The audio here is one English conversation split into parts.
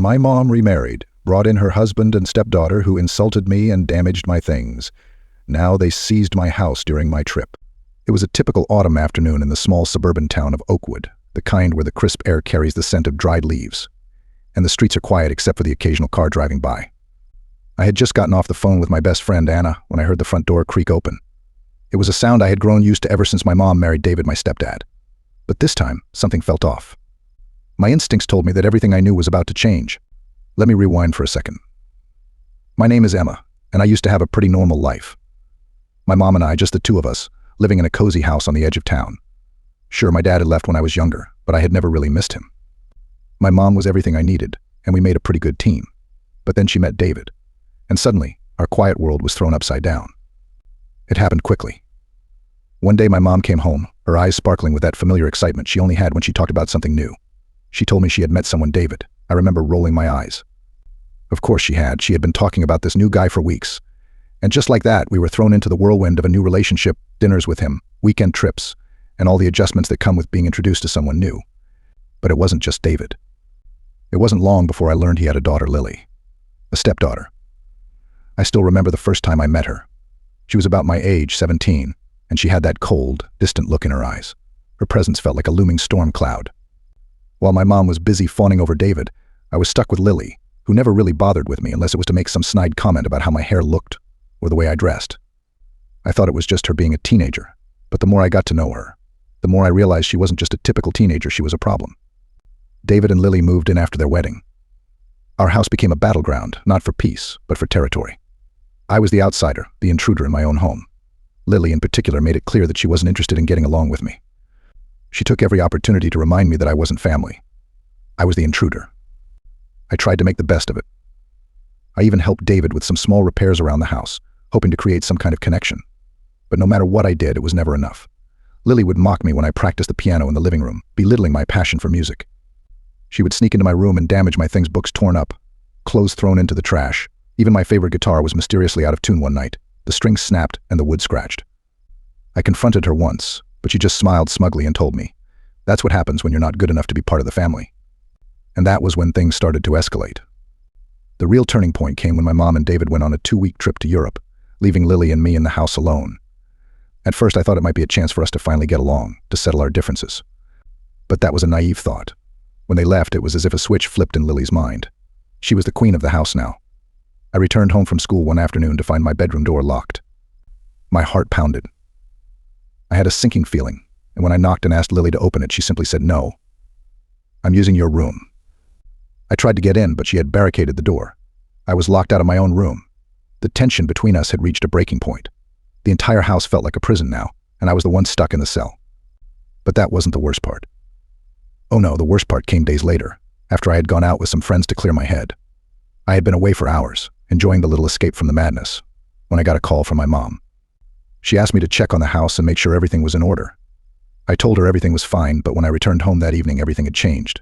My mom remarried, brought in her husband and stepdaughter who insulted me and damaged my things. Now they seized my house during my trip. It was a typical autumn afternoon in the small suburban town of Oakwood, the kind where the crisp air carries the scent of dried leaves, and the streets are quiet except for the occasional car driving by. I had just gotten off the phone with my best friend Anna when I heard the front door creak open. It was a sound I had grown used to ever since my mom married David, my stepdad. But this time, something felt off. My instincts told me that everything I knew was about to change. Let me rewind for a second. My name is Emma, and I used to have a pretty normal life. My mom and I, just the two of us, living in a cozy house on the edge of town. Sure, my dad had left when I was younger, but I had never really missed him. My mom was everything I needed, and we made a pretty good team. But then she met David, and suddenly, our quiet world was thrown upside down. It happened quickly. One day my mom came home, her eyes sparkling with that familiar excitement she only had when she talked about something new. She told me she had met someone, David. I remember rolling my eyes. Of course she had. She had been talking about this new guy for weeks. And just like that, we were thrown into the whirlwind of a new relationship, dinners with him, weekend trips, and all the adjustments that come with being introduced to someone new. But it wasn't just David. It wasn't long before I learned he had a daughter, Lily. A stepdaughter. I still remember the first time I met her. She was about my age, 17, and she had that cold, distant look in her eyes. Her presence felt like a looming storm cloud. While my mom was busy fawning over David, I was stuck with Lily, who never really bothered with me unless it was to make some snide comment about how my hair looked or the way I dressed. I thought it was just her being a teenager, but the more I got to know her, the more I realized she wasn't just a typical teenager, she was a problem. David and Lily moved in after their wedding. Our house became a battleground, not for peace, but for territory. I was the outsider, the intruder in my own home. Lily, in particular, made it clear that she wasn't interested in getting along with me. She took every opportunity to remind me that I wasn't family. I was the intruder. I tried to make the best of it. I even helped David with some small repairs around the house, hoping to create some kind of connection. But no matter what I did, it was never enough. Lily would mock me when I practiced the piano in the living room, belittling my passion for music. She would sneak into my room and damage my things, books torn up, clothes thrown into the trash. Even my favorite guitar was mysteriously out of tune one night. The strings snapped and the wood scratched. I confronted her once, but she just smiled smugly and told me, "That's what happens when you're not good enough to be part of the family." And that was when things started to escalate. The real turning point came when my mom and David went on a 2-week trip to Europe, leaving Lily and me in the house alone. At first I thought it might be a chance for us to finally get along, to settle our differences. But that was a naive thought. When they left, it was as if a switch flipped in Lily's mind. She was the queen of the house now. I returned home from school one afternoon to find my bedroom door locked. My heart pounded. I had a sinking feeling, and when I knocked and asked Lily to open it, she simply said, "No. I'm using your room." I tried to get in, but she had barricaded the door. I was locked out of my own room. The tension between us had reached a breaking point. The entire house felt like a prison now, and I was the one stuck in the cell. But that wasn't the worst part. Oh no, the worst part came days later, after I had gone out with some friends to clear my head. I had been away for hours, enjoying the little escape from the madness, when I got a call from my mom. She asked me to check on the house and make sure everything was in order. I told her everything was fine, but when I returned home that evening, everything had changed.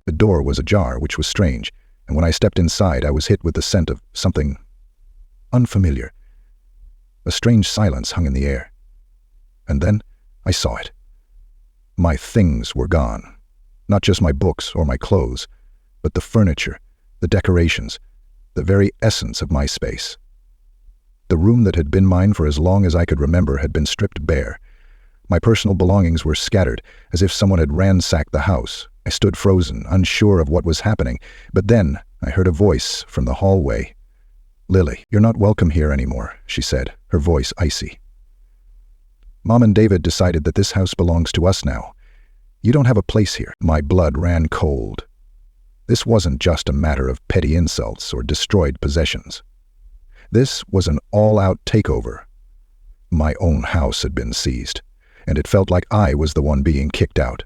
The door was ajar, which was strange, and when I stepped inside, I was hit with the scent of something unfamiliar. A strange silence hung in the air. And then I saw it. My things were gone. Not just my books or my clothes, but the furniture, the decorations, the very essence of my space. The room that had been mine for as long as I could remember had been stripped bare. My personal belongings were scattered, as if someone had ransacked the house. I stood frozen, unsure of what was happening, but then I heard a voice from the hallway. "Lily, you're not welcome here anymore," she said, her voice icy. "Mom and David decided that this house belongs to us now. You don't have a place here." My blood ran cold. This wasn't just a matter of petty insults or destroyed possessions. This was an all-out takeover. My own house had been seized, and it felt like I was the one being kicked out.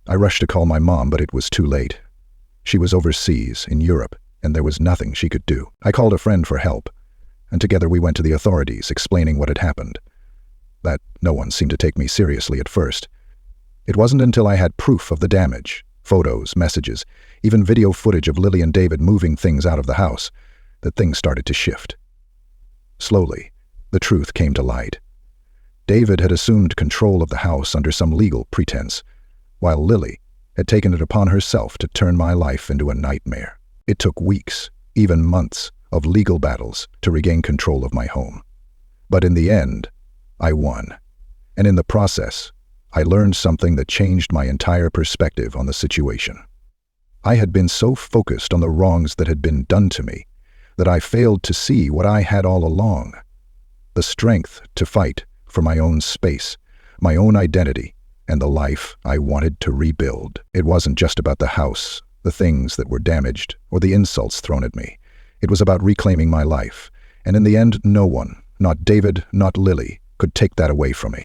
I rushed to call my mom, but it was too late. She was overseas, in Europe, and there was nothing she could do. I called a friend for help, and together we went to the authorities, explaining what had happened. That no one seemed to take me seriously at first. It wasn't until I had proof of the damage, photos, messages, even video footage of Lily and David moving things out of the house, that things started to shift. Slowly, the truth came to light. David had assumed control of the house under some legal pretense, while Lily had taken it upon herself to turn my life into a nightmare. It took weeks, even months, of legal battles to regain control of my home. But in the end, I won. And in the process, I learned something that changed my entire perspective on the situation. I had been so focused on the wrongs that had been done to me that I failed to see what I had all along: the strength to fight for my own space, my own identity, and the life I wanted to rebuild. It wasn't just about the house, the things that were damaged, or the insults thrown at me. It was about reclaiming my life, and in the end, no one, not David, not Lily, could take that away from me.